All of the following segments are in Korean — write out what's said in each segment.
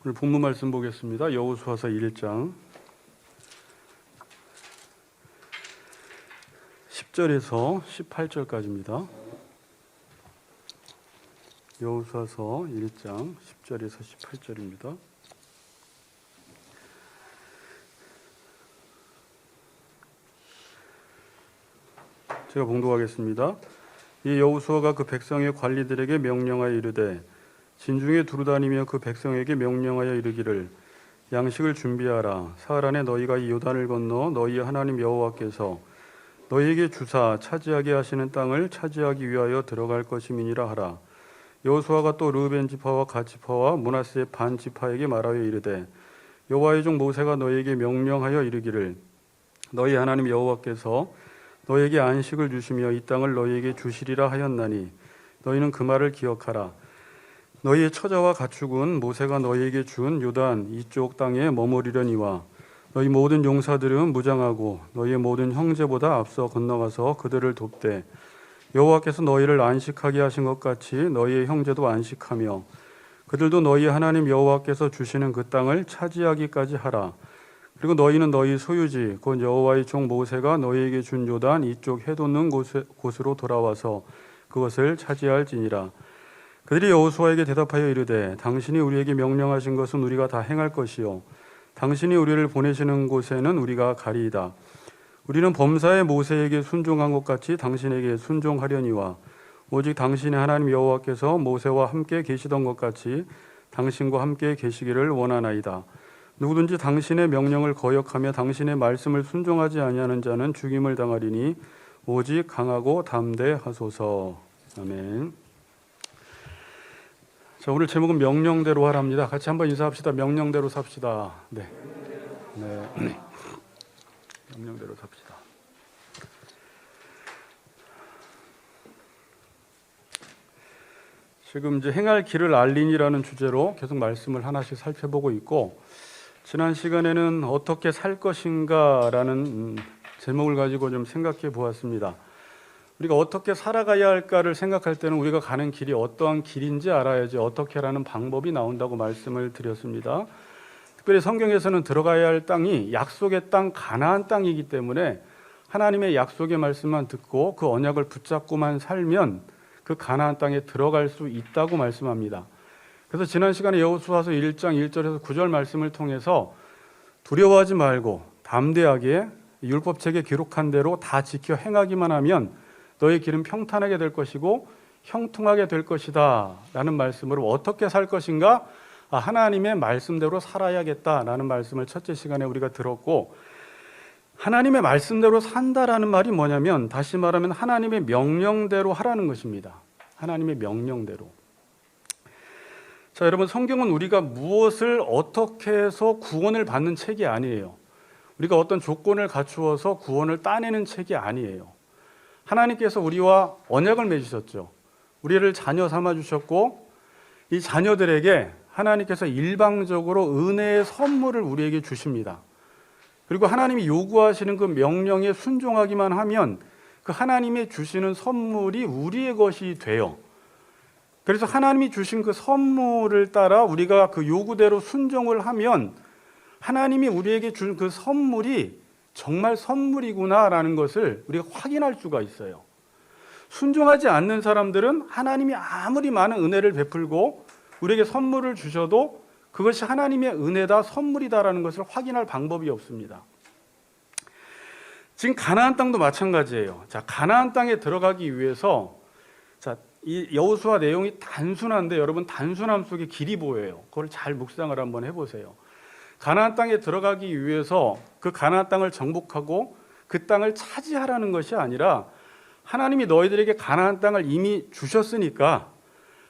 오늘 본문 말씀 보겠습니다. 여호수아서 1장 10절에서 18절까지입니다. 여호수아서 1장 10절에서 18절입니다. 제가 봉독하겠습니다. 이 여호수아가 그 백성의 관리들에게 명령하여 이르되 진중에 두루다니며 그 백성에게 명령하여 이르기를 양식을 준비하라. 사흘 안에 너희가 이 요단을 건너 너희의 하나님 여호와께서 너희에게 주사 차지하게 하시는 땅을 차지하기 위하여 들어갈 것임이니라 하라. 여호수아가 또 르우벤 지파와 갓 지파와 므낫세 반 지파에게 말하여 이르되 여호와의 종 모세가 너희에게 명령하여 이르기를 너희 하나님 여호와께서 너희에게 안식을 주시며 이 땅을 너희에게 주시리라 하였나니 너희는 그 말을 기억하라. 너희의 처자와 가축은 모세가 너희에게 준 요단 이쪽 땅에 머무리려니와 너희 모든 용사들은 무장하고 너희의 모든 형제보다 앞서 건너가서 그들을 돕되 여호와께서 너희를 안식하게 하신 것 같이 너희의 형제도 안식하며 그들도 너희 하나님 여호와께서 주시는 그 땅을 차지하기까지 하라. 그리고 너희는 너희 소유지 곧 여호와의 종 모세가 너희에게 준 요단 이쪽 해돋는 곳으로 돌아와서 그것을 차지할지니라. 그들이 여호수아에게 대답하여 이르되 당신이 우리에게 명령하신 것은 우리가 다 행할 것이요 당신이 우리를 보내시는 곳에는 우리가 가리이다. 우리는 범사의 모세에게 순종한 것 같이 당신에게 순종하려니와 오직 당신의 하나님 여호와께서 모세와 함께 계시던 것 같이 당신과 함께 계시기를 원하나이다. 누구든지 당신의 명령을 거역하며 당신의 말씀을 순종하지 아니하는 자는 죽임을 당하리니 오직 강하고 담대하소서. 아멘. 자, 오늘 제목은 명령대로 하랍니다. 같이 한번 인사합시다. 명령대로 삽시다. 네. 명령대로 삽시다. 지금 이제 행할 길을 알리니라는 주제로 계속 말씀을 하나씩 살펴보고 있고, 지난 시간에는 어떻게 살 것인가라는 제목을 가지고 좀 생각해 보았습니다. 우리가 어떻게 살아가야 할까를 생각할 때는 우리가 가는 길이 어떠한 길인지 알아야지 어떻게라는 방법이 나온다고 말씀을 드렸습니다. 특별히 성경에서는 들어가야 할 땅이 약속의 땅 가나안 땅이기 때문에 하나님의 약속의 말씀만 듣고 그 언약을 붙잡고만 살면 그 가나안 땅에 들어갈 수 있다고 말씀합니다. 그래서 지난 시간에 여호수아서 1장 1절에서 9절 말씀을 통해서 두려워하지 말고 담대하게 율법책에 기록한 대로 다 지켜 행하기만 하면 너의 길은 평탄하게 될 것이고 형통하게 될 것이다 라는 말씀으로 어떻게 살 것인가? 하나님의 말씀대로 살아야겠다라는 말씀을 첫째 시간에 우리가 들었고, 하나님의 말씀대로 산다라는 말이 뭐냐면 다시 말하면 하나님의 명령대로 하라는 것입니다. 하나님의 명령대로. 자, 여러분, 성경은 우리가 무엇을 어떻게 해서 구원을 받는 책이 아니에요. 우리가 어떤 조건을 갖추어서 구원을 따내는 책이 아니에요. 하나님께서 우리와 언약을 맺으셨죠. 우리를 자녀 삼아 주셨고 이 자녀들에게 하나님께서 일방적으로 은혜의 선물을 우리에게 주십니다. 그리고 하나님이 요구하시는 그 명령에 순종하기만 하면 그 하나님이 주시는 선물이 우리의 것이 돼요. 그래서 하나님이 주신 그 선물을 따라 우리가 그 요구대로 순종을 하면 하나님이 우리에게 준 그 선물이 정말 선물이구나라는 것을 우리가 확인할 수가 있어요. 순종하지 않는 사람들은 하나님이 아무리 많은 은혜를 베풀고 우리에게 선물을 주셔도 그것이 하나님의 은혜다, 선물이다라는 것을 확인할 방법이 없습니다. 지금 가나안 땅도 마찬가지예요. 자, 가나안 땅에 들어가기 위해서 이 여호수아 내용이 단순한데 여러분 단순함 속에 길이 보여요. 그걸 잘 묵상을 한번 해보세요. 가나안 땅에 들어가기 위해서 그 가나안 땅을 정복하고 그 땅을 차지하라는 것이 아니라 하나님이 너희들에게 가나안 땅을 이미 주셨으니까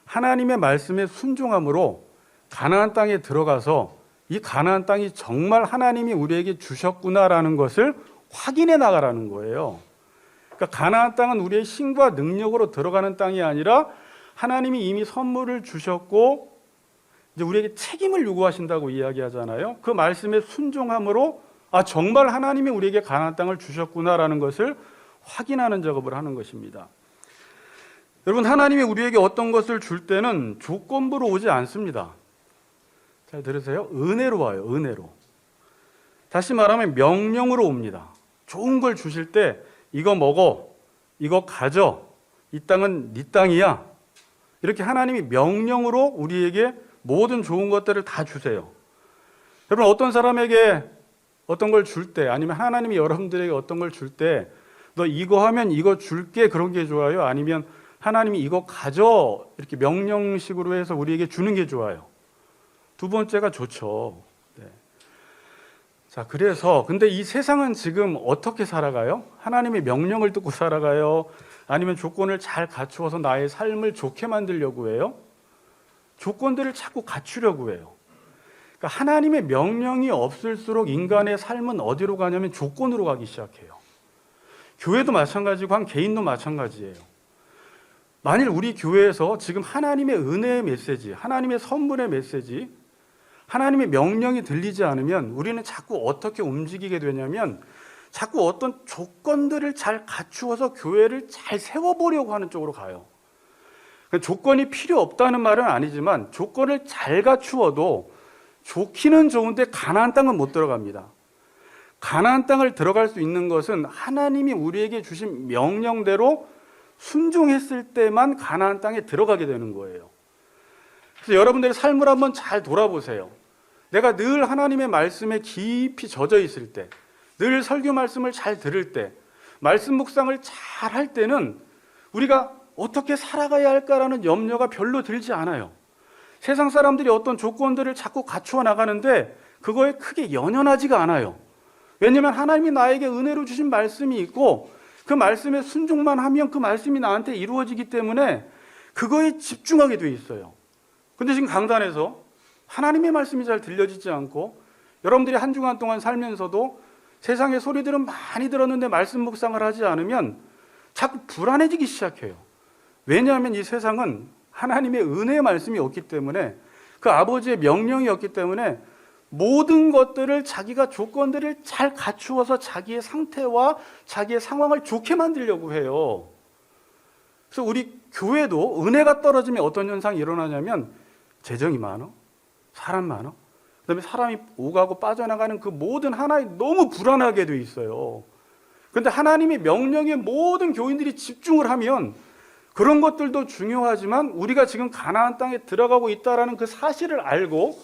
하나님의 말씀에 순종함으로 가나안 땅에 들어가서 이 가나안 땅이 정말 하나님이 우리에게 주셨구나라는 것을 확인해 나가라는 거예요. 그러니까 가나안 땅은 우리의 힘과 능력으로 들어가는 땅이 아니라 하나님이 이미 선물을 주셨고 이제 우리에게 책임을 요구하신다고 이야기하잖아요. 그 말씀에 순종함으로 정말 하나님이 우리에게 가나안 땅을 주셨구나라는 것을 확인하는 작업을 하는 것입니다. 여러분, 하나님이 우리에게 어떤 것을 줄 때는 조건부로 오지 않습니다. 잘 들으세요? 은혜로 와요. 은혜로. 다시 말하면 명령으로 옵니다. 좋은 걸 주실 때 이거 먹어, 이거 가져, 이 땅은 네 땅이야. 이렇게 하나님이 명령으로 우리에게 모든 좋은 것들을 다 주세요. 여러분, 어떤 사람에게 어떤 걸 줄 때, 아니면 하나님이 여러분들에게 어떤 걸 줄 때, 너 이거 하면 이거 줄게, 그런 게 좋아요? 아니면 하나님이 이거 가져, 이렇게 명령식으로 해서 우리에게 주는 게 좋아요? 두 번째가 좋죠. 네. 자, 그래서 근데 이 세상은 지금 어떻게 살아가요? 하나님의 명령을 듣고 살아가요? 아니면 조건을 잘 갖추어서 나의 삶을 좋게 만들려고 해요? 조건들을 자꾸 갖추려고 해요. 그러니까 하나님의 명령이 없을수록 인간의 삶은 어디로 가냐면 조건으로 가기 시작해요. 교회도 마찬가지고 한 개인도 마찬가지예요. 만일 우리 교회에서 지금 하나님의 은혜의 메시지, 하나님의 선물의 메시지, 하나님의 명령이 들리지 않으면 우리는 자꾸 어떻게 움직이게 되냐면 자꾸 어떤 조건들을 잘 갖추어서 교회를 잘 세워보려고 하는 쪽으로 가요. 조건이 필요 없다는 말은 아니지만 조건을 잘 갖추어도 좋기는 좋은데 가나안 땅은 못 들어갑니다. 가나안 땅을 들어갈 수 있는 것은 하나님이 우리에게 주신 명령대로 순종했을 때만 가나안 땅에 들어가게 되는 거예요. 그래서 여러분들의 삶을 한번 잘 돌아보세요. 내가 늘 하나님의 말씀에 깊이 젖어 있을 때, 늘 설교 말씀을 잘 들을 때, 말씀 묵상을 잘 할 때는 우리가 어떻게 살아가야 할까라는 염려가 별로 들지 않아요. 세상 사람들이 어떤 조건들을 자꾸 갖추어 나가는데 그거에 크게 연연하지가 않아요. 왜냐하면 하나님이 나에게 은혜로 주신 말씀이 있고 그 말씀에 순종만 하면 그 말씀이 나한테 이루어지기 때문에 그거에 집중하게 돼 있어요. 근데 지금 강단에서 하나님의 말씀이 잘 들려지지 않고 여러분들이 한 주간 동안 살면서도 세상의 소리들은 많이 들었는데 말씀 묵상을 하지 않으면 자꾸 불안해지기 시작해요. 왜냐하면 이 세상은 하나님의 은혜의 말씀이 없기 때문에, 그 아버지의 명령이 없기 때문에 모든 것들을 자기가 조건들을 잘 갖추어서 자기의 상태와 자기의 상황을 좋게 만들려고 해요. 그래서 우리 교회도 은혜가 떨어지면 어떤 현상이 일어나냐면 재정이 많아, 사람 많아, 그다음에 사람이 오가고 빠져나가는 그 모든 하나에 너무 불안하게 돼 있어요. 그런데 하나님의 명령에 모든 교인들이 집중을 하면 그런 것들도 중요하지만 우리가 지금 가나안 땅에 들어가고 있다는 그 사실을 알고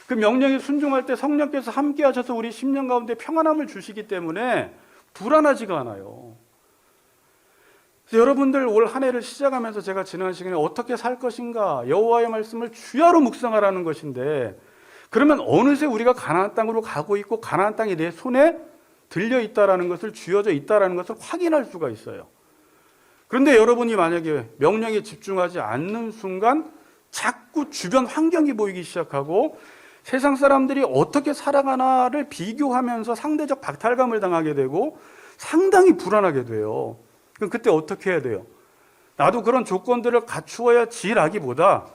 그 명령에 순종할 때 성령께서 함께 하셔서 우리 심령 가운데 평안함을 주시기 때문에 불안하지가 않아요. 그래서 여러분들 올 한 해를 시작하면서 제가 지난 시간에 어떻게 살 것인가, 여호와의 말씀을 주야로 묵상하라는 것인데, 그러면 어느새 우리가 가나안 땅으로 가고 있고 가나안 땅이 내 손에 들려 있다라는 것을, 쥐어져 있다라는 것을 확인할 수가 있어요. 그런데 여러분이 만약에 명령에 집중하지 않는 순간 자꾸 주변 환경이 보이기 시작하고 세상 사람들이 어떻게 살아가나를 비교하면서 상대적 박탈감을 당하게 되고 상당히 불안하게 돼요. 그럼 그때 어떻게 해야 돼요? 나도 그런 조건들을 갖추어야지라기보다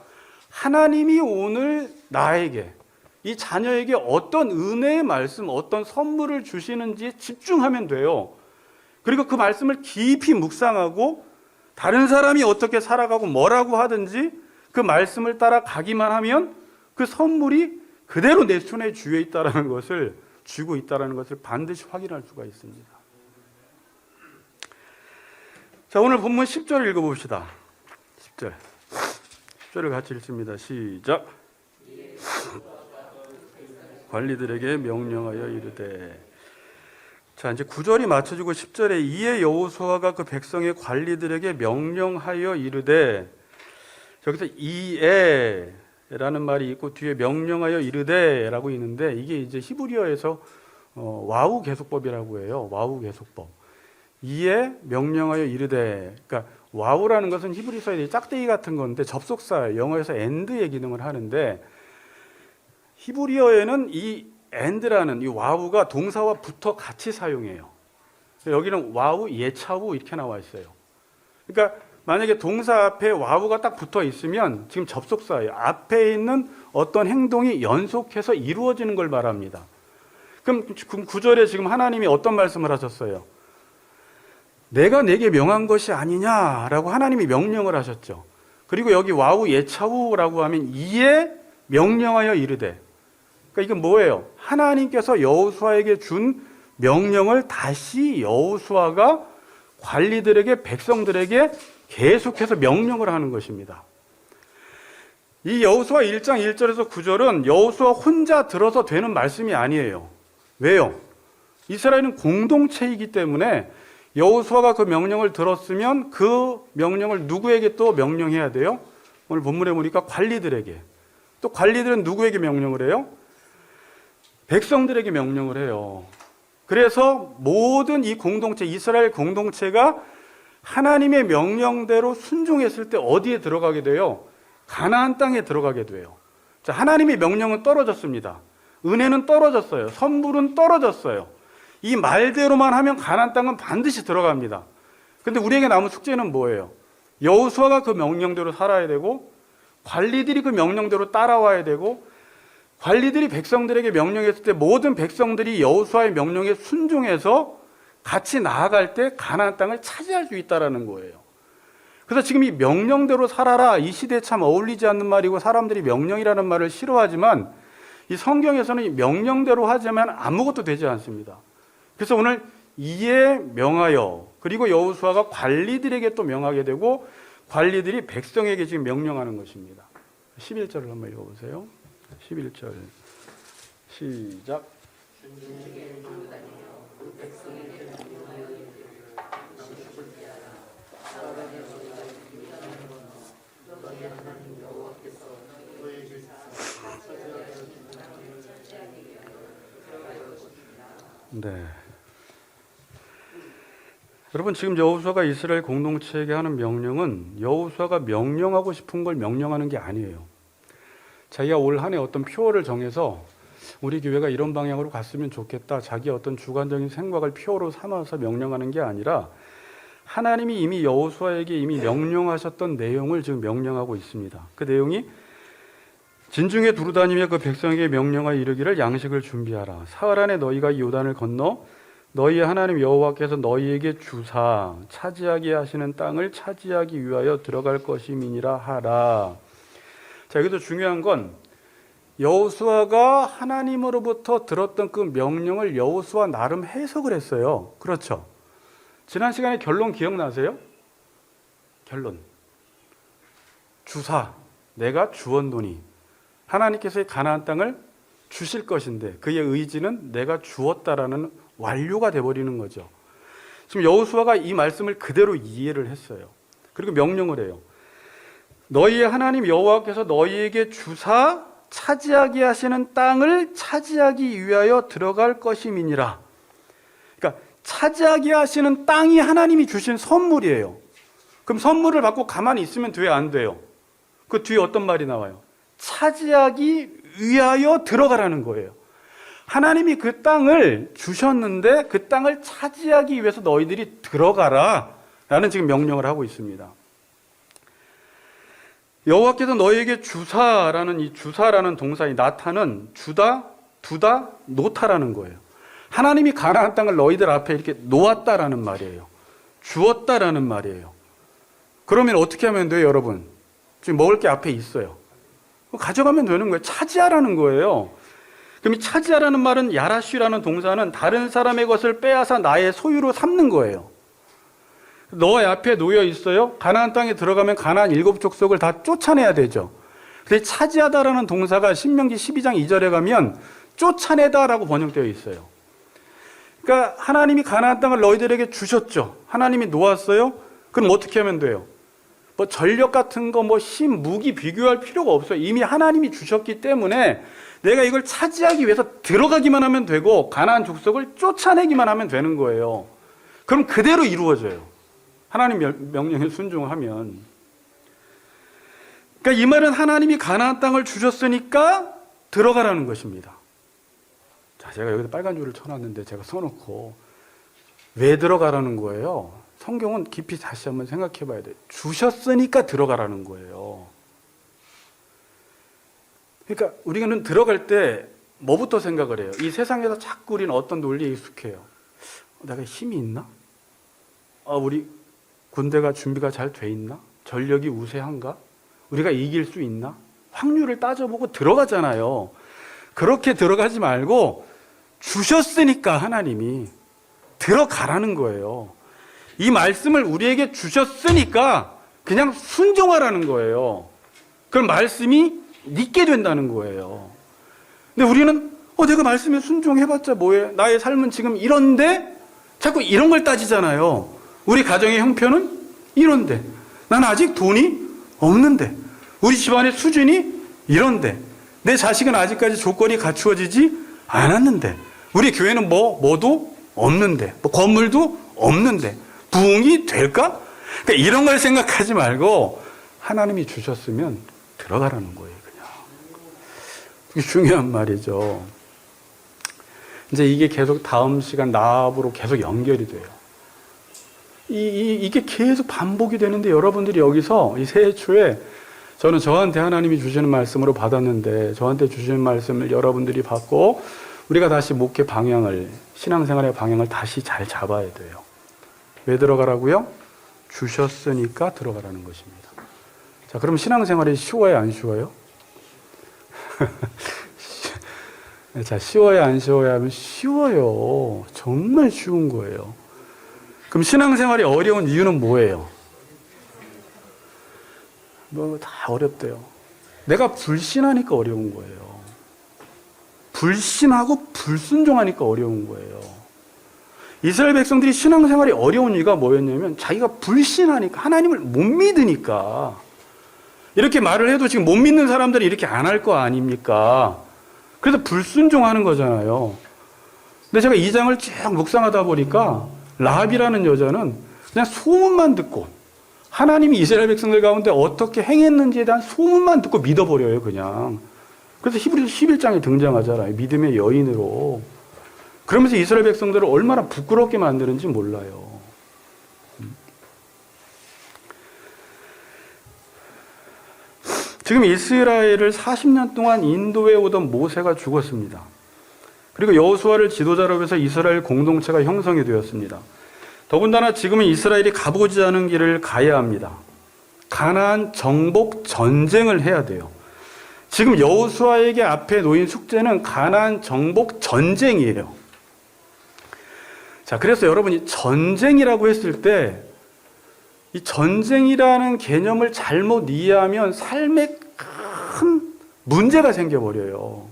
하나님이 오늘 나에게, 이 자녀에게 어떤 은혜의 말씀, 어떤 선물을 주시는지에 집중하면 돼요. 그리고 그 말씀을 깊이 묵상하고 다른 사람이 어떻게 살아가고 뭐라고 하든지 그 말씀을 따라 가기만 하면 그 선물이 그대로 내 손에 쥐어 있다는 것을, 쥐고 있다는 것을 반드시 확인할 수가 있습니다. 자, 오늘 본문 10절 읽어봅시다. 10절. 10절을 같이 읽습니다. 시작. 관리들에게 명령하여 이르되. 자, 이제 9절이 맞춰지고 10절에 이에 여호수아가 그 백성의 관리들에게 명령하여 이르되, 여기서 이에라는 말이 있고 뒤에 명령하여 이르되라고 있는데 이게 이제 히브리어에서 와우 계속법이라고 해요. 와우 계속법. 이에 명령하여 이르되. 그러니까 와우라는 것은 히브리서의 짝대기 같은 건데 접속사, 영어에서 and의 기능을 하는데 히브리어에는 이 and라는 이 와우가 동사와 붙어 같이 사용해요. 여기는 와우, 예차우 이렇게 나와 있어요. 그러니까 만약에 동사 앞에 와우가 딱 붙어 있으면 지금 접속사예요. 앞에 있는 어떤 행동이 연속해서 이루어지는 걸 말합니다. 그럼 9절에 지금 하나님이 어떤 말씀을 하셨어요? 내가 내게 명한 것이 아니냐라고 하나님이 명령을 하셨죠. 그리고 여기 와우 예차우라고 하면 이에 명령하여 이르되. 그러니까 이건 뭐예요? 하나님께서 여호수아에게 준 명령을 다시 여호수아가 관리들에게, 백성들에게 계속해서 명령을 하는 것입니다. 이 여호수아 1장 1절에서 9절은 여호수아 혼자 들어서 되는 말씀이 아니에요. 왜요? 이스라엘은 공동체이기 때문에 여호수아가 그 명령을 들었으면 그 명령을 누구에게 또 명령해야 돼요? 오늘 본문에 보니까 관리들에게. 또 관리들은 누구에게 명령을 해요? 백성들에게 명령을 해요. 그래서 모든 이 공동체, 이스라엘 공동체가 하나님의 명령대로 순종했을 때 어디에 들어가게 돼요? 가나안 땅에 들어가게 돼요. 자, 하나님의 명령은 떨어졌습니다. 은혜는 떨어졌어요. 선물은 떨어졌어요. 이 말대로만 하면 가나안 땅은 반드시 들어갑니다. 근데 우리에게 남은 숙제는 뭐예요? 여호수아가 그 명령대로 살아야 되고, 관리들이 그 명령대로 따라와야 되고, 관리들이 백성들에게 명령했을 때 모든 백성들이 여호수아의 명령에 순종해서 같이 나아갈 때 가나안 땅을 차지할 수 있다는 거예요. 그래서 지금 이 명령대로 살아라, 이 시대에 참 어울리지 않는 말이고 사람들이 명령이라는 말을 싫어하지만 이 성경에서는 이 명령대로 하자면 아무것도 되지 않습니다. 그래서 오늘 이에 명하여, 그리고 여호수아가 관리들에게 또 명하게 되고 관리들이 백성에게 지금 명령하는 것입니다. 11절을 한번 읽어보세요. 11절 시작. 네. 여러분, 지금 여호수아가 이스라엘 공동체에게 하는 명령은 여호수아가 명령하고 싶은 걸 명령하는 게 아니에요. 자기가 올 한 해 어떤 표어를 정해서 우리 교회가 이런 방향으로 갔으면 좋겠다, 자기의 어떤 주관적인 생각을 표어로 삼아서 명령하는 게 아니라 하나님이 이미 여호수아에게 이미 명령하셨던 내용을 지금 명령하고 있습니다. 그 내용이 진중에 두루다니며 그 백성에게 명령하여 이르기를 양식을 준비하라. 사흘 안에 너희가 이 요단을 건너 너희의 하나님 여호와께서 너희에게 주사 차지하게 하시는 땅을 차지하기 위하여 들어갈 것임이니라 하라. 자, 여기서 중요한 건 여호수아가 하나님으로부터 들었던 그 명령을 여호수아 나름 해석을 했어요. 그렇죠? 지난 시간에 결론 기억나세요? 결론. 주사, 내가 주었노니. 하나님께서 가나안 땅을 주실 것인데 그의 의지는 내가 주었다라는 완료가 돼버리는 거죠. 지금 여호수아가 이 말씀을 그대로 이해를 했어요. 그리고 명령을 해요. 너희의 하나님 여호와께서 너희에게 주사 차지하게 하시는 땅을 차지하기 위하여 들어갈 것임이니라. 그러니까 차지하게 하시는 땅이 하나님이 주신 선물이에요. 그럼 선물을 받고 가만히 있으면 돼요, 안 돼요? 그 뒤에 어떤 말이 나와요? 차지하기 위하여 들어가라는 거예요. 하나님이 그 땅을 주셨는데 그 땅을 차지하기 위해서 너희들이 들어가라 라는 지금 명령을 하고 있습니다. 여호와께서 너희에게 주사라는 이 주사라는 동사의 나타는 주다, 두다, 놓다라는 거예요. 하나님이 가나안 땅을 너희들 앞에 이렇게 놓았다라는 말이에요. 주었다라는 말이에요. 그러면 어떻게 하면 돼요, 여러분? 지금 먹을 게 앞에 있어요. 가져가면 되는 거예요. 차지하라는 거예요. 그럼 이 차지하라는 말은 야라쉬라는 동사는 다른 사람의 것을 빼앗아 나의 소유로 삼는 거예요. 너의 앞에 놓여 있어요. 가나안 땅에 들어가면 가나안 7족속을 다 쫓아내야 되죠. 근데 차지하다라는 동사가 신명기 12장 2절에 가면 쫓아내다라고 번역되어 있어요. 그러니까 하나님이 가나안 땅을 너희들에게 주셨죠. 하나님이 놓았어요. 그럼 어떻게 하면 돼요? 뭐 전력 같은 거, 뭐 힘, 무기 비교할 필요가 없어요. 이미 하나님이 주셨기 때문에 내가 이걸 차지하기 위해서 들어가기만 하면 되고 가나안 족속을 쫓아내기만 하면 되는 거예요. 그럼 그대로 이루어져요. 하나님 명령에 순종하면. 그러니까 이 말은 하나님이 가나안 땅을 주셨으니까 들어가라는 것입니다. 자, 제가 여기서 빨간 줄을 쳐놨는데 제가 써놓고 왜 들어가라는 거예요? 성경은 깊이 다시 한번 생각해 봐야 돼요. 주셨으니까 들어가라는 거예요. 그러니까 우리는 들어갈 때 뭐부터 생각을 해요? 이 세상에서 자꾸 우리는 어떤 논리에 익숙해요. 내가 힘이 있나? 우리 군대가 준비가 잘 돼 있나? 전력이 우세한가? 우리가 이길 수 있나? 확률을 따져보고 들어가잖아요. 그렇게 들어가지 말고 주셨으니까 하나님이 들어가라는 거예요. 이 말씀을 우리에게 주셨으니까 그냥 순종하라는 거예요. 그럼 말씀이 있게 된다는 거예요. 근데 우리는 내가 말씀에 순종해봤자 뭐해? 나의 삶은 지금 이런데 자꾸 이런 걸 따지잖아요. 우리 가정의 형편은 이런데 나는 아직 돈이 없는데 우리 집안의 수준이 이런데 내 자식은 아직까지 조건이 갖추어지지 않았는데 우리 교회는 뭐도 없는데 건물도 없는데 부흥이 될까? 그러니까 이런 걸 생각하지 말고 하나님이 주셨으면 들어가라는 거예요. 그냥. 그게 중요한 말이죠. 이제 이게 계속 다음 시간 나압으로 계속 연결이 돼요. 이게 계속 반복이 되는데 여러분들이 여기서 이 새해 초에 저는 저한테 하나님이 주시는 말씀으로 받았는데 저한테 주시는 말씀을 여러분들이 받고 우리가 다시 목회 방향을, 신앙생활의 방향을 다시 잘 잡아야 돼요. 왜 들어가라고요? 주셨으니까 들어가라는 것입니다. 자, 그럼 신앙생활이 쉬워요, 안 쉬워요? 자, 쉬워요, 안 쉬워요 하면 쉬워요. 정말 쉬운 거예요. 그럼 신앙생활이 어려운 이유는 뭐예요? 다 어렵대요. 내가 불신하니까 어려운 거예요. 불신하고 불순종하니까 어려운 거예요. 이스라엘 백성들이 신앙생활이 어려운 이유가 뭐였냐면 자기가 불신하니까, 하나님을 못 믿으니까. 이렇게 말을 해도 지금 못 믿는 사람들이 이렇게 안 할 거 아닙니까? 그래서 불순종하는 거잖아요. 근데 제가 이 장을 쭉 묵상하다 보니까 라합이라는 여자는 그냥 소문만 듣고 하나님이 이스라엘 백성들 가운데 어떻게 행했는지에 대한 소문만 듣고 믿어버려요, 그냥. 그래서 히브리서 11장에 등장하잖아요. 믿음의 여인으로. 그러면서 이스라엘 백성들을 얼마나 부끄럽게 만드는지 몰라요. 지금 이스라엘을 40년 동안 인도해 오던 모세가 죽었습니다. 그리고 여호수아를 지도자로 해서 이스라엘 공동체가 형성이 되었습니다. 더군다나 지금은 이스라엘이 가보지 않은 길을 가야 합니다. 가나안 정복 전쟁을 해야 돼요. 지금 여호수아에게 앞에 놓인 숙제는 가나안 정복 전쟁이에요. 자, 그래서 여러분이 전쟁이라고 했을 때 이 전쟁이라는 개념을 잘못 이해하면 삶에 큰 문제가 생겨버려요.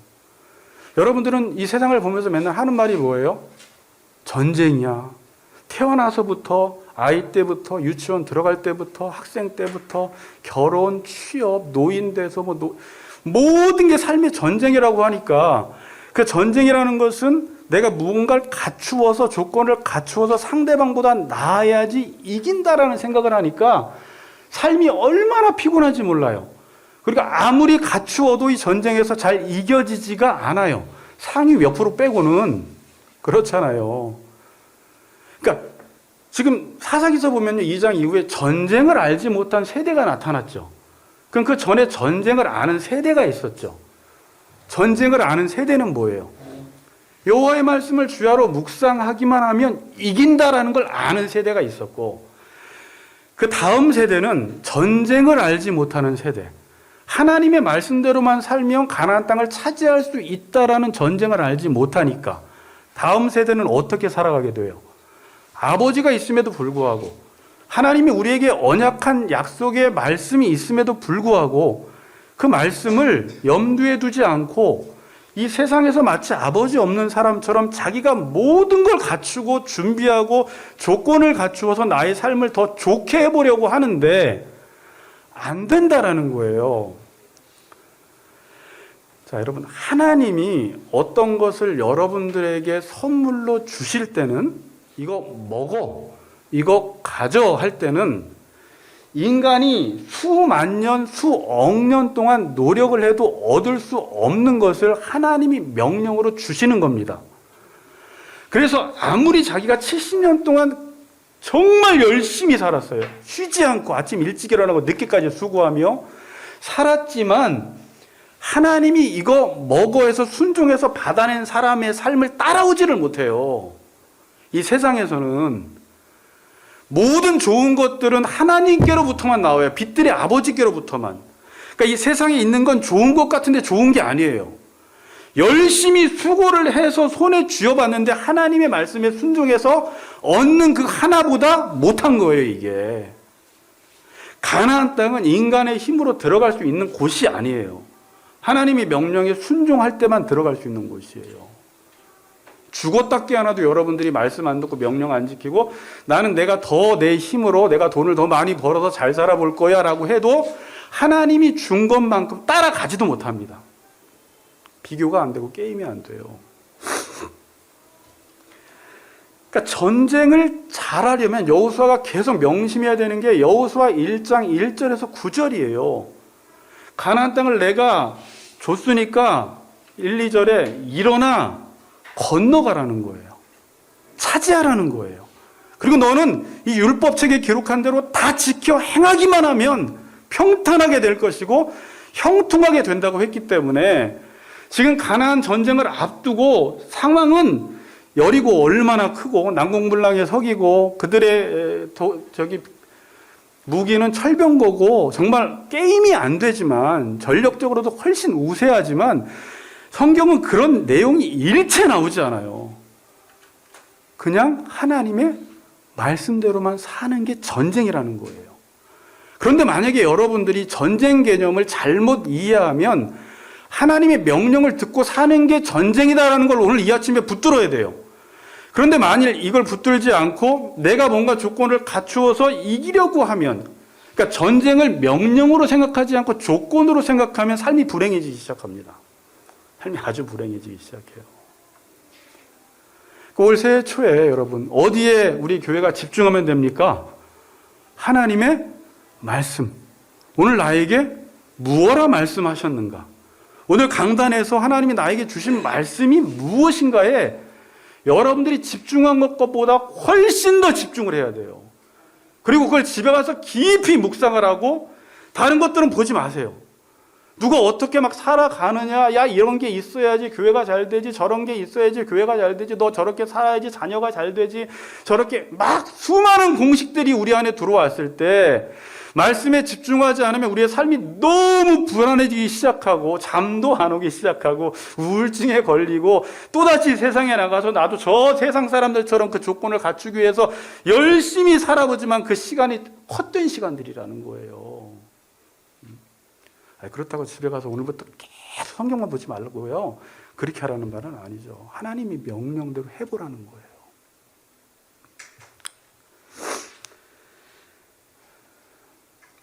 여러분들은 이 세상을 보면서 맨날 하는 말이 뭐예요? 전쟁이야. 태어나서부터, 아이 때부터, 유치원 들어갈 때부터, 학생 때부터, 결혼, 취업, 노인 돼서 모든 게 삶의 전쟁이라고 하니까 그 전쟁이라는 것은 내가 무언가를 갖추어서, 조건을 갖추어서 상대방보다 나아야지 이긴다라는 생각을 하니까 삶이 얼마나 피곤한지 몰라요. 그러니까 아무리 갖추어도 이 전쟁에서 잘 이겨지지가 않아요. 상위 몇 프로 빼고는. 그렇잖아요. 그러니까 지금 사사기서 보면요, 2장 이후에 전쟁을 알지 못한 세대가 나타났죠. 그럼 그 전에 전쟁을 아는 세대가 있었죠. 전쟁을 아는 세대는 뭐예요? 여호와의 말씀을 주야로 묵상하기만 하면 이긴다라는 걸 아는 세대가 있었고, 그 다음 세대는 전쟁을 알지 못하는 세대, 하나님의 말씀대로만 살면 가나안 땅을 차지할 수 있다라는 전쟁을 알지 못하니까 다음 세대는 어떻게 살아가게 돼요? 아버지가 있음에도 불구하고, 하나님이 우리에게 언약한 약속의 말씀이 있음에도 불구하고 그 말씀을 염두에 두지 않고 이 세상에서 마치 아버지 없는 사람처럼 자기가 모든 걸 갖추고 준비하고 조건을 갖추어서 나의 삶을 더 좋게 해보려고 하는데 안 된다라는 거예요. 자, 여러분, 하나님이 어떤 것을 여러분들에게 선물로 주실 때는 이거 먹어, 이거 가져 할 때는 인간이 수만 년, 수억 년 동안 노력을 해도 얻을 수 없는 것을 하나님이 명령으로 주시는 겁니다. 그래서 아무리 자기가 70년 동안 정말 열심히 살았어요. 쉬지 않고 아침 일찍 일어나고 늦게까지 수고하며 살았지만 하나님이 이거 먹어 해서 순종해서 받아낸 사람의 삶을 따라오지를 못해요. 이 세상에서는 모든 좋은 것들은 하나님께로부터만 나와요. 빛들의 아버지께로부터만. 그러니까 이 세상에 있는 건 좋은 것 같은데 좋은 게 아니에요. 열심히 수고를 해서 손에 쥐어봤는데 하나님의 말씀에 순종해서 얻는 그 하나보다 못한 거예요, 이게. 가나안 땅은 인간의 힘으로 들어갈 수 있는 곳이 아니에요. 하나님의 명령에 순종할 때만 들어갈 수 있는 곳이에요. 죽었다 깨어나도 여러분들이 말씀 안 듣고 명령 안 지키고 나는 내가 더 내 힘으로 내가 돈을 더 많이 벌어서 잘 살아볼 거야 라고 해도 하나님이 준 것만큼 따라가지도 못합니다. 비교가 안 되고 게임이 안 돼요. 그러니까 전쟁을 잘하려면 여호수아가 계속 명심해야 되는 게 여호수아 1장 1절에서 9절이에요. 가나안 땅을 내가 줬으니까 1, 2절에 일어나 건너가라는 거예요. 차지하라는 거예요. 그리고 너는 이 율법책에 기록한 대로 다 지켜 행하기만 하면 평탄하게 될 것이고 형통하게 된다고 했기 때문에 지금 가나안 전쟁을 앞두고 상황은 여리고 얼마나 크고 난공불락에 석이고 그들의 무기는 철병거고 정말 게임이 안 되지만 전력적으로도 훨씬 우세하지만 성경은 그런 내용이 일체 나오지 않아요. 그냥 하나님의 말씀대로만 사는 게 전쟁이라는 거예요. 그런데 만약에 여러분들이 전쟁 개념을 잘못 이해하면 하나님의 명령을 듣고 사는 게 전쟁이다라는 걸 오늘 이 아침에 붙들어야 돼요. 그런데 만일 이걸 붙들지 않고 내가 뭔가 조건을 갖추어서 이기려고 하면, 그러니까 전쟁을 명령으로 생각하지 않고 조건으로 생각하면 삶이 불행해지기 시작합니다. 삶이 아주 불행해지기 시작해요. 올 새해 초에 여러분 어디에 우리 교회가 집중하면 됩니까? 하나님의 말씀. 오늘 나에게 무엇라 말씀하셨는가? 오늘 강단에서 하나님이 나에게 주신 말씀이 무엇인가에 여러분들이 집중한 것보다 훨씬 더 집중을 해야 돼요. 그리고 그걸 집에 가서 깊이 묵상을 하고 다른 것들은 보지 마세요. 누가 어떻게 막 살아가느냐, 야 이런 게 있어야지 교회가 잘 되지, 저런 게 있어야지 교회가 잘 되지, 너 저렇게 살아야지 자녀가 잘 되지, 저렇게 막 수많은 공식들이 우리 안에 들어왔을 때 말씀에 집중하지 않으면 우리의 삶이 너무 불안해지기 시작하고 잠도 안 오기 시작하고 우울증에 걸리고 또다시 세상에 나가서 나도 저 세상 사람들처럼 그 조건을 갖추기 위해서 열심히 살아보지만 그 시간이 헛된 시간들이라는 거예요. 그렇다고 집에 가서 오늘부터 계속 성경만 보지 말고요. 그렇게 하라는 말은 아니죠. 하나님이 명령대로 해보라는 거예요.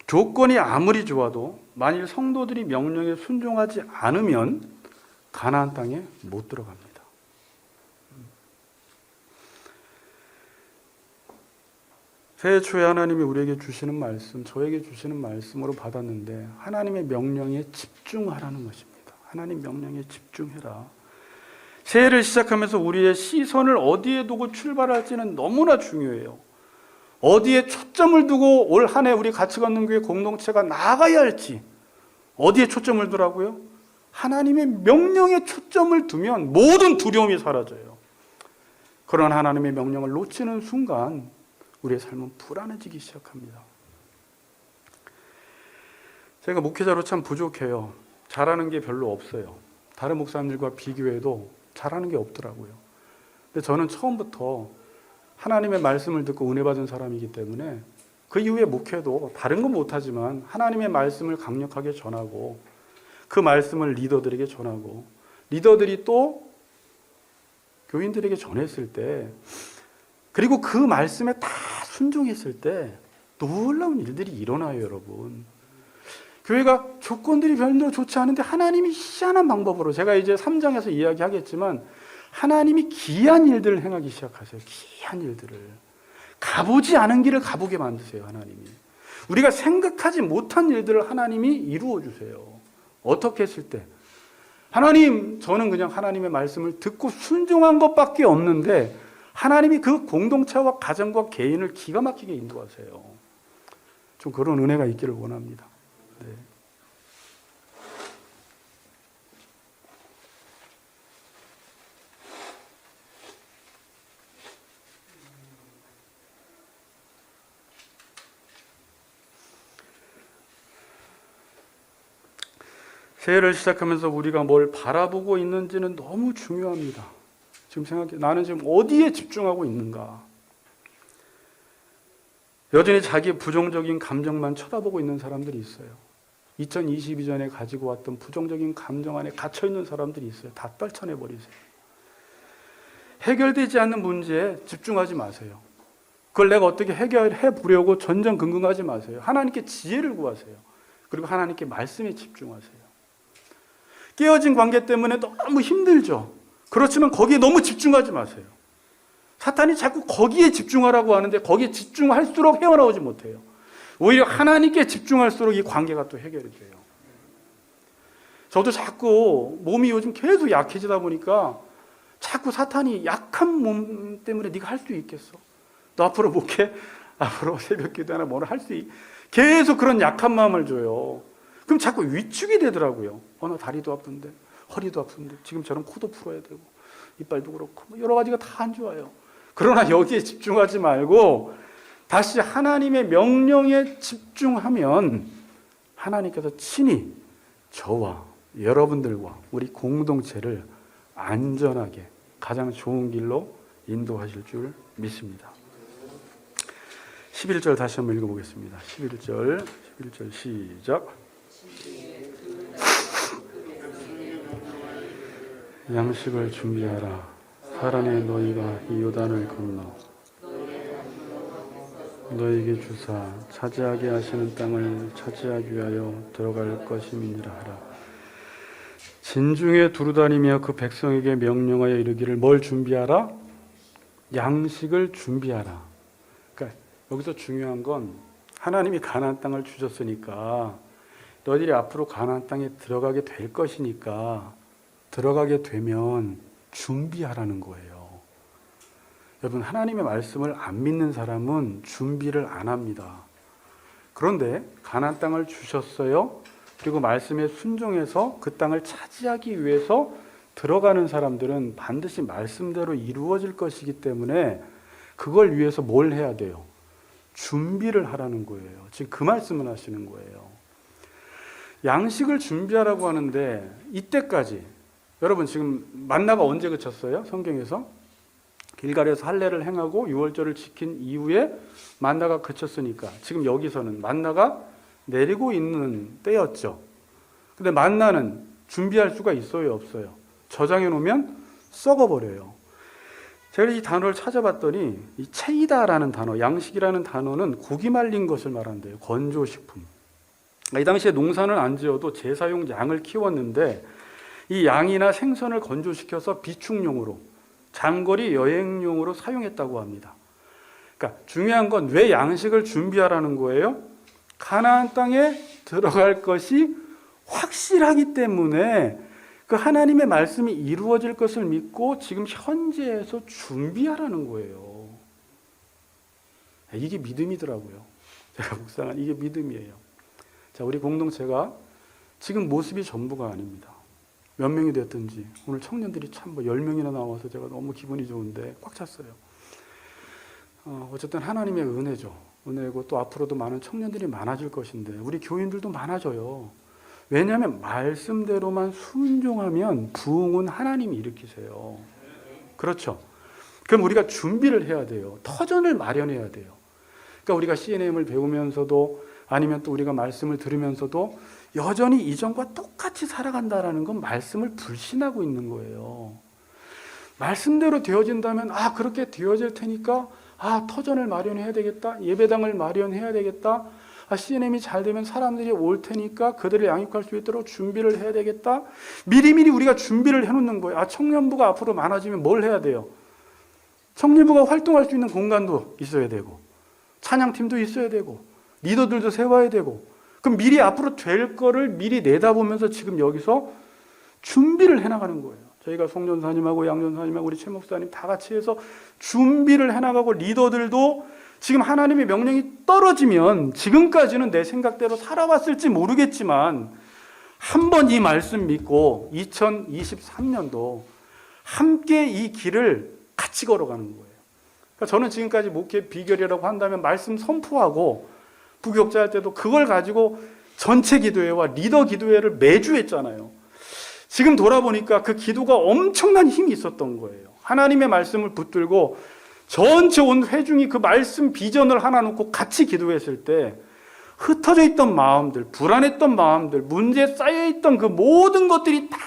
조건이 아무리 좋아도 만일 성도들이 명령에 순종하지 않으면 가나안 땅에 못 들어갑니다. 새해 초에 하나님이 우리에게 주시는 말씀, 저에게 주시는 말씀으로 받았는데 하나님의 명령에 집중하라는 것입니다. 하나님 명령에 집중해라. 새해를 시작하면서 우리의 시선을 어디에 두고 출발할지는 너무나 중요해요. 어디에 초점을 두고 올 한 해 우리 같이 걷는 교회 공동체가 나아가야 할지 어디에 초점을 두라고요? 하나님의 명령에 초점을 두면 모든 두려움이 사라져요. 그런 하나님의 명령을 놓치는 순간 우리의 삶은 불안해지기 시작합니다. 제가 목회자로 참 부족해요. 잘하는 게 별로 없어요. 다른 목사님들과 비교해도 잘하는 게 없더라고요. 근데 저는 처음부터 하나님의 말씀을 듣고 은혜 받은 사람이기 때문에 그 이후에 목회도 다른 건 못하지만 하나님의 말씀을 강력하게 전하고 그 말씀을 리더들에게 전하고 리더들이 또 교인들에게 전했을 때 그리고 그 말씀에 다 순종했을 때 놀라운 일들이 일어나요, 여러분. 교회가 조건들이 별로 좋지 않은데 하나님이 희한한 방법으로 제가 이제 3장에서 이야기하겠지만 하나님이 기이한 일들을 행하기 시작하세요. 기이한 일들을. 가보지 않은 길을 가보게 만드세요, 하나님이. 우리가 생각하지 못한 일들을 하나님이 이루어 주세요. 어떻게 했을 때? 하나님, 저는 그냥 하나님의 말씀을 듣고 순종한 것밖에 없는데 하나님이 그 공동체와 가정과 개인을 기가 막히게 인도하세요. 좀 그런 은혜가 있기를 원합니다. 네. 새해를 시작하면서 우리가 뭘 바라보고 있는지는 너무 중요합니다. 지금 생각해, 나는 지금 어디에 집중하고 있는가? 여전히 자기의 부정적인 감정만 쳐다보고 있는 사람들이 있어요. 2022년에 가지고 왔던 부정적인 감정 안에 갇혀있는 사람들이 있어요. 다 떨쳐내버리세요. 해결되지 않는 문제에 집중하지 마세요. 그걸 내가 어떻게 해결해 보려고 전전긍긍하지 마세요. 하나님께 지혜를 구하세요. 그리고 하나님께 말씀에 집중하세요. 깨어진 관계 때문에 너무 힘들죠. 그렇지만 거기에 너무 집중하지 마세요. 사탄이 자꾸 거기에 집중하라고 하는데 거기에 집중할수록 헤어나오지 못해요. 오히려 하나님께 집중할수록 이 관계가 또 해결이 돼요. 저도 자꾸 몸이 요즘 계속 약해지다 보니까 자꾸 사탄이 약한 몸 때문에 네가 할 수 있겠어? 너 앞으로 목회, 앞으로 새벽 기도하나 뭐를 할 수 계속 그런 약한 마음을 줘요. 그럼 자꾸 위축이 되더라고요. 나 다리도 아픈데, 허리도 아픈데, 지금처럼 코도 풀어야 되고, 이빨도 그렇고, 여러 가지가 다 안 좋아요. 그러나 여기에 집중하지 말고 다시 하나님의 명령에 집중하면 하나님께서 친히 저와 여러분들과 우리 공동체를 안전하게 가장 좋은 길로 인도하실 줄 믿습니다. 11절 다시 한번 읽어보겠습니다. 11절 시작. 양식을 준비하라. 사랑의 너희가 이 요단을 건너 너희에게 주사 차지하게 하시는 땅을 차지하기 위하여 들어갈 것임이니라 하라. 진중에 두루다니며 그 백성에게 명령하여 이르기를 뭘 준비하라? 양식을 준비하라. 그러니까 여기서 중요한 건 하나님이 가나안 땅을 주셨으니까 너희들이 앞으로 가나안 땅에 들어가게 될 것이니까 들어가게 되면 준비하라는 거예요. 여러분, 하나님의 말씀을 안 믿는 사람은 준비를 안 합니다. 그런데 가나안 땅을 주셨어요. 그리고 말씀에 순종해서 그 땅을 차지하기 위해서 들어가는 사람들은 반드시 말씀대로 이루어질 것이기 때문에 그걸 위해서 뭘 해야 돼요? 준비를 하라는 거예요. 지금 그 말씀을 하시는 거예요. 양식을 준비하라고 하는데 이때까지 여러분 지금 만나가 언제 그쳤어요? 성경에서 길갈에서 할례를 행하고 유월절을 지킨 이후에 만나가 그쳤으니까 지금 여기서는 만나가 내리고 있는 때였죠. 근데 만나는 준비할 수가 있어요, 없어요? 저장해 놓으면 썩어버려요. 제가 이 단어를 찾아봤더니 이 체이다라는 단어, 양식이라는 단어는 고기 말린 것을 말한대요. 건조식품. 이 당시에 농사는 안 지어도 제사용 양을 키웠는데 이 양이나 생선을 건조시켜서 비축용으로 장거리 여행용으로 사용했다고 합니다. 그러니까 중요한 건 왜 양식을 준비하라는 거예요? 가나안 땅에 들어갈 것이 확실하기 때문에 그 하나님의 말씀이 이루어질 것을 믿고 지금 현재에서 준비하라는 거예요. 이게 믿음이더라고요. 제가 묵상한 이게 믿음이에요. 자, 우리 공동체가 지금 모습이 전부가 아닙니다. 몇 명이 됐든지 오늘 청년들이 참 10명이나 나와서 제가 너무 기분이 좋은데 꽉 찼어요. 어쨌든 하나님의 은혜죠. 은혜고 또 앞으로도 많은 청년들이 많아질 것인데 우리 교인들도 많아져요. 왜냐하면 말씀대로만 순종하면 부흥은 하나님이 일으키세요. 그렇죠. 그럼 우리가 준비를 해야 돼요. 터전을 마련해야 돼요. 그러니까 우리가 CNM을 배우면서도 아니면 또 우리가 말씀을 들으면서도 여전히 이전과 똑같이 살아간다라는 건 말씀을 불신하고 있는 거예요. 말씀대로 되어진다면 그렇게 되어질 테니까 터전을 마련해야 되겠다. 예배당을 마련해야 되겠다. CNM이 잘 되면 사람들이 올 테니까 그들을 양육할 수 있도록 준비를 해야 되겠다. 미리미리 우리가 준비를 해놓는 거예요. 청년부가 앞으로 많아지면 뭘 해야 돼요? 청년부가 활동할 수 있는 공간도 있어야 되고 찬양팀도 있어야 되고 리더들도 세워야 되고 그럼 미리 앞으로 될 거를 미리 내다보면서 지금 여기서 준비를 해나가는 거예요. 저희가 송전사님하고 양전사님하고 우리 최 목사님 다 같이 해서 준비를 해나가고 리더들도 지금 하나님의 명령이 떨어지면 지금까지는 내 생각대로 살아왔을지 모르겠지만 한번 이 말씀 믿고 2023년도 함께 이 길을 같이 걸어가는 거예요. 그러니까 저는 지금까지 목회 비결이라고 한다면 말씀 선포하고 부교육자 할 때도 그걸 가지고 전체 기도회와 리더 기도회를 매주 했잖아요. 지금 돌아보니까 그 기도가 엄청난 힘이 있었던 거예요. 하나님의 말씀을 붙들고 전체 온 회중이 그 말씀 비전을 하나 놓고 같이 기도했을 때 흩어져 있던 마음들, 불안했던 마음들, 문제에 쌓여있던 그 모든 것들이 다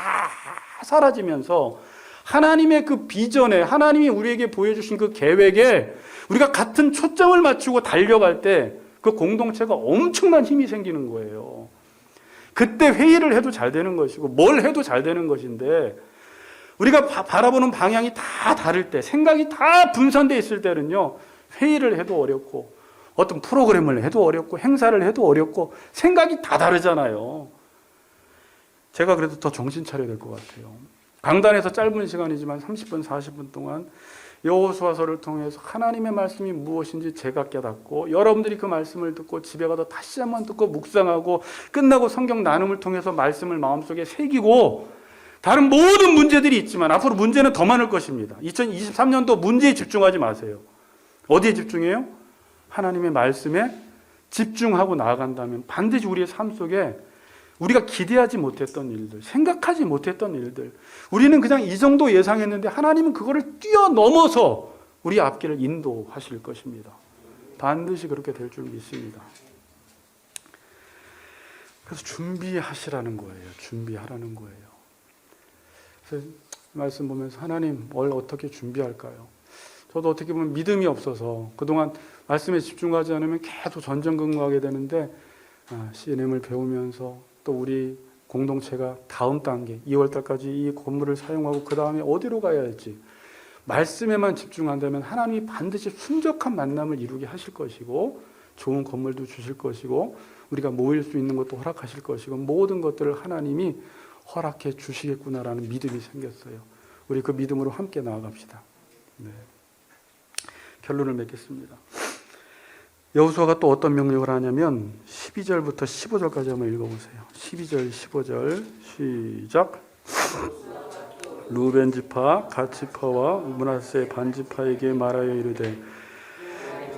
사라지면서 하나님의 그 비전에, 하나님이 우리에게 보여주신 그 계획에 우리가 같은 초점을 맞추고 달려갈 때 그 공동체가 엄청난 힘이 생기는 거예요. 그때 회의를 해도 잘 되는 것이고 뭘 해도 잘 되는 것인데, 우리가 바라보는 방향이 다 다를 때, 생각이 다 분산되어 있을 때는요, 회의를 해도 어렵고 어떤 프로그램을 해도 어렵고 행사를 해도 어렵고 생각이 다 다르잖아요. 제가 그래도 더 정신 차려야 될 것 같아요. 강단에서 짧은 시간이지만 30분, 40분 동안 여호수아서를 통해서 하나님의 말씀이 무엇인지 제가 깨닫고, 여러분들이 그 말씀을 듣고 집에 가서 다시 한번 듣고 묵상하고, 끝나고 성경 나눔을 통해서 말씀을 마음속에 새기고, 다른 모든 문제들이 있지만 앞으로 문제는 더 많을 것입니다. 2023년도 문제에 집중하지 마세요. 어디에 집중해요? 하나님의 말씀에 집중하고 나아간다면 반드시 우리의 삶 속에 우리가 기대하지 못했던 일들, 생각하지 못했던 일들, 우리는 그냥 이 정도 예상했는데 하나님은 그거를 뛰어넘어서 우리 앞길을 인도하실 것입니다. 반드시 그렇게 될 줄 믿습니다. 그래서 준비하시라는 거예요. 준비하라는 거예요. 그래서 말씀 보면서 하나님 뭘 어떻게 준비할까요? 저도 어떻게 보면 믿음이 없어서 그동안 말씀에 집중하지 않으면 계속 전전긍긍하게 되는데, CNM을 배우면서 또 우리 공동체가 다음 단계 2월 달까지 이 건물을 사용하고 그 다음에 어디로 가야 할지 말씀에만 집중한다면 하나님이 반드시 순적한 만남을 이루게 하실 것이고, 좋은 건물도 주실 것이고, 우리가 모일 수 있는 것도 허락하실 것이고, 모든 것들을 하나님이 허락해 주시겠구나라는 믿음이 생겼어요. 우리 그 믿음으로 함께 나아갑시다. 네. 결론을 맺겠습니다. 여호수아가 또 어떤 명령을 하냐면 12절부터 15절까지 한번 읽어보세요. 12절, 15절 시작. 루벤 지파, 갓 지파와 므낫세 반 지파에게 말하여 이르되,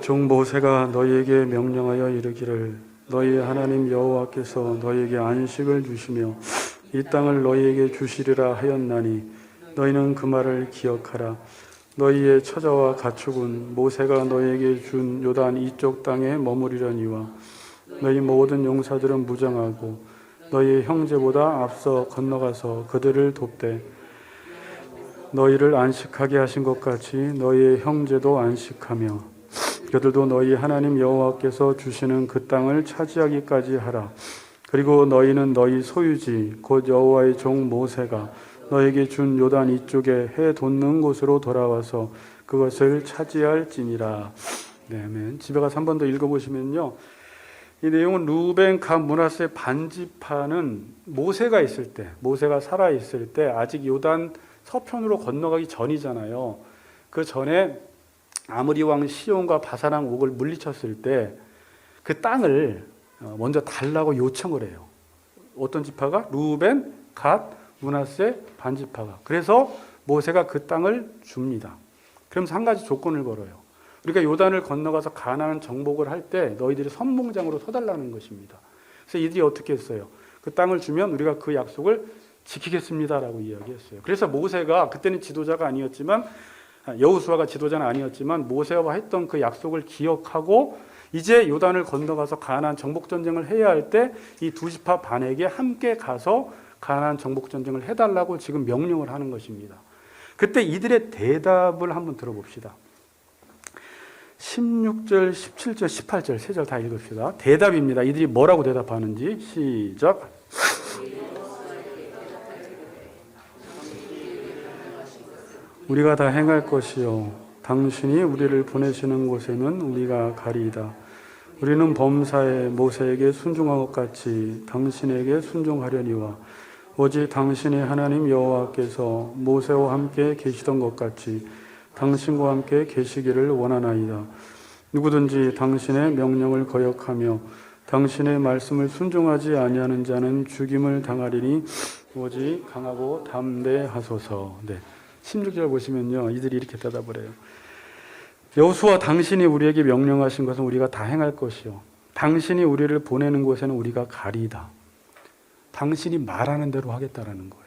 종 모세가 너희에게 명령하여 이르기를, 너희의 하나님 여호와께서 너희에게 안식을 주시며 이 땅을 너희에게 주시리라 하였나니 너희는 그 말을 기억하라. 너희의 처자와 가축은 모세가 너희에게 준 요단 이쪽 땅에 머무리려니와 너희 모든 용사들은 무장하고 너희의 형제보다 앞서 건너가서 그들을 돕되, 너희를 안식하게 하신 것 같이 너희의 형제도 안식하며 그들도 너희 하나님 여호와께서 주시는 그 땅을 차지하기까지 하라. 그리고 너희는 너희 소유지 곧 여호와의 종 모세가 너에게 준 요단 이쪽에 해 돋는 곳으로 돌아와서 그것을 차지할지니라. 네, 아멘. 집에 가서 한 번 더 읽어보시면요, 이 내용은 루벤, 갓, 므낫세 반지파는 모세가 있을 때, 모세가 살아 있을 때 아직 요단 서편으로 건너가기 전이잖아요. 그 전에 아므리 왕 시온과 바사랑 옥을 물리쳤을 때 그 땅을 먼저 달라고 요청을 해요. 어떤 지파가? 루벤, 갓, 므낫세 반지파가. 그래서 모세가 그 땅을 줍니다. 그러면서 한 가지 조건을 걸어요. 우리가 요단을 건너가서 가나안 정복을 할 때 너희들이 선봉장으로 서달라는 것입니다. 그래서 이들이 어떻게 했어요? 그 땅을 주면 우리가 그 약속을 지키겠습니다라고 이야기했어요. 그래서 모세가, 그때는 지도자가 아니었지만, 여호수아가 지도자는 아니었지만 모세와 했던 그 약속을 기억하고 이제 요단을 건너가서 가나안 정복 전쟁을 해야 할 때 이 두 지파 반에게 함께 가서 가나안 정복 전쟁을 해달라고 지금 명령을 하는 것입니다. 그때 이들의 대답을 한번 들어봅시다. 16절, 17절, 18절 세 절 다 읽읍시다. 대답입니다. 이들이 뭐라고 대답하는지 시작. 우리가 다 행할 것이요 당신이 우리를 보내시는 곳에는 우리가 가리이다. 우리는 범사에 모세에게 순종한 것 같이 당신에게 순종하려니와 오직 당신의 하나님 여호와께서 모세와 함께 계시던 것 같이 당신과 함께 계시기를 원하나이다. 누구든지 당신의 명령을 거역하며 당신의 말씀을 순종하지 아니하는 자는 죽임을 당하리니 오직 강하고 담대하소서. 네. 16절 보시면요, 이들이 이렇게 대답을 해요. 여호수아, 당신이 우리에게 명령하신 것은 우리가 다 행할 것이요 당신이 우리를 보내는 곳에는 우리가 가리이다. 당신이 말하는 대로 하겠다라는 거예요.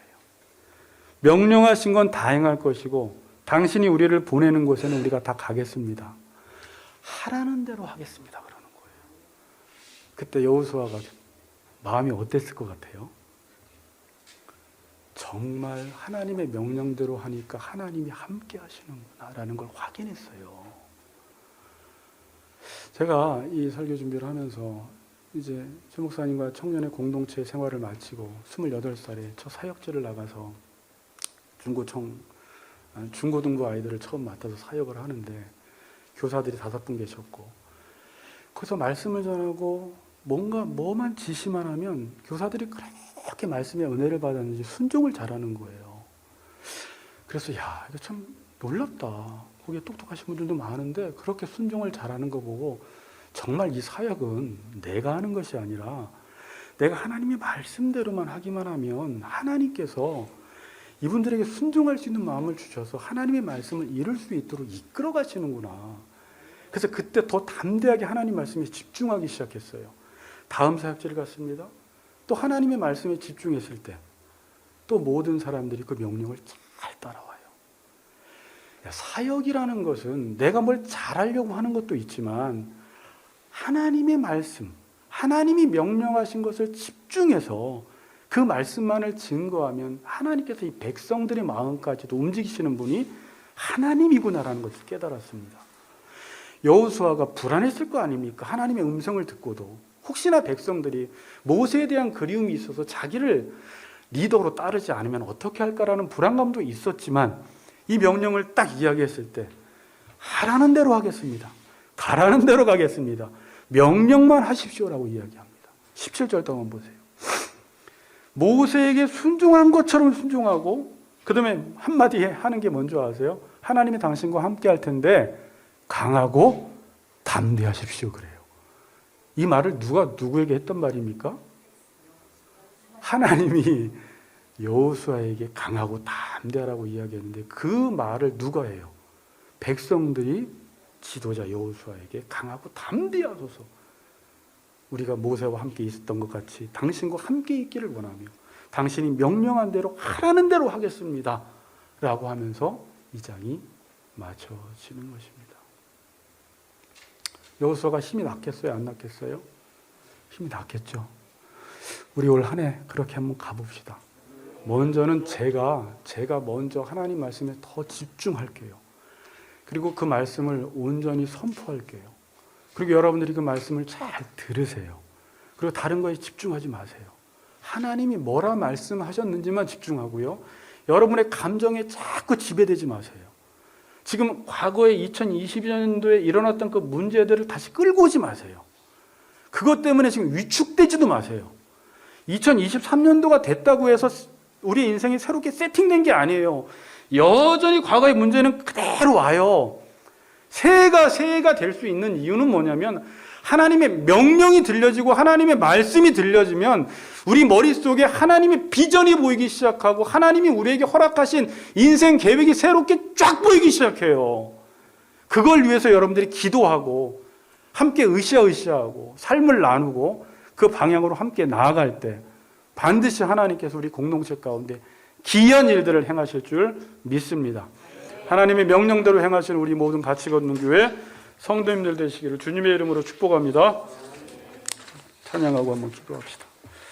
명령하신 건 다 행할 것이고 당신이 우리를 보내는 곳에는 우리가 다 가겠습니다. 하라는 대로 하겠습니다. 그러는 거예요. 그때 여호수아가 마음이 어땠을 것 같아요? 정말 하나님의 명령대로 하니까 하나님이 함께 하시는구나라는 걸 확인했어요. 제가 이 설교 준비를 하면서 이제 최 목사님과 청년의 공동체 생활을 마치고 28살에 첫 사역지를 나가서 중고등부 아이들을 처음 맡아서 사역을 하는데 교사들이 5분 계셨고 거기서 말씀을 전하고 뭐만 지시만 하면 교사들이 그렇게 말씀의 은혜를 받았는지 순종을 잘하는 거예요. 그래서 이거 참 놀랍다. 거기에 똑똑하신 분들도 많은데 그렇게 순종을 잘하는 거 보고 정말 이 사역은 내가 하는 것이 아니라 내가 하나님의 말씀대로만 하기만 하면 하나님께서 이분들에게 순종할 수 있는 마음을 주셔서 하나님의 말씀을 이룰 수 있도록 이끌어 가시는구나. 그래서 그때 더 담대하게 하나님 말씀에 집중하기 시작했어요. 다음 사역지를 갔습니다. 또 하나님의 말씀에 집중했을 때 또 모든 사람들이 그 명령을 잘 따라와요. 사역이라는 것은 내가 뭘 잘하려고 하는 것도 있지만 하나님의 말씀, 하나님이 명령하신 것을 집중해서 그 말씀만을 증거하면 하나님께서 이 백성들의 마음까지도 움직이시는 분이 하나님이구나라는 것을 깨달았습니다. 여호수아가 불안했을 거 아닙니까? 하나님의 음성을 듣고도 혹시나 백성들이 모세에 대한 그리움이 있어서 자기를 리더로 따르지 않으면 어떻게 할까라는 불안감도 있었지만 이 명령을 딱 이야기했을 때 하라는 대로 하겠습니다. 가라는 대로 가겠습니다. 명령만 하십시오라고 이야기합니다. 17절 동안 보세요. 모세에게 순종한 것처럼 순종하고 그 다음에 한마디 하는 게 뭔지 아세요? 하나님이 당신과 함께 할 텐데 강하고 담대하십시오 그래요. 이 말을 누가 누구에게 했던 말입니까? 하나님이 여호수아에게 강하고 담대하라고 이야기했는데 그 말을 누가 해요? 백성들이 지도자 여호수아에게 강하고 담대하소서. 우리가 모세와 함께 있었던 것 같이 당신과 함께 있기를 원하며 당신이 명령한 대로 하라는 대로 하겠습니다 라고 하면서 이 장이 마쳐지는 것입니다. 여호수아가 힘이 났겠어요? 안 났겠어요? 힘이 났겠죠. 우리 올 한 해 그렇게 한번 가봅시다. 먼저는 제가 먼저 하나님 말씀에 더 집중할게요. 그리고 그 말씀을 온전히 선포할게요. 그리고 여러분들이 그 말씀을 잘 들으세요. 그리고 다른 거에 집중하지 마세요. 하나님이 뭐라 말씀하셨는지만 집중하고요. 여러분의 감정에 자꾸 지배되지 마세요. 지금 과거에 2022년도에 일어났던 그 문제들을 다시 끌고 오지 마세요. 그것 때문에 지금 위축되지도 마세요. 2023년도가 됐다고 해서 우리 인생이 새롭게 세팅된 게 아니에요. 여전히 과거의 문제는 그대로 와요. 새해가 될 수 있는 이유는 뭐냐면 하나님의 명령이 들려지고 하나님의 말씀이 들려지면 우리 머릿속에 하나님의 비전이 보이기 시작하고 하나님이 우리에게 허락하신 인생 계획이 새롭게 쫙 보이기 시작해요. 그걸 위해서 여러분들이 기도하고 함께 으쌰으쌰하고 삶을 나누고 그 방향으로 함께 나아갈 때 반드시 하나님께서 우리 공동체 가운데 기이한 일들을 행하실 줄 믿습니다. 하나님의 명령대로 행하시는 우리 모든 같이 걷는 교회 성도님들 되시기를 주님의 이름으로 축복합니다. 찬양하고 한번 기도합시다.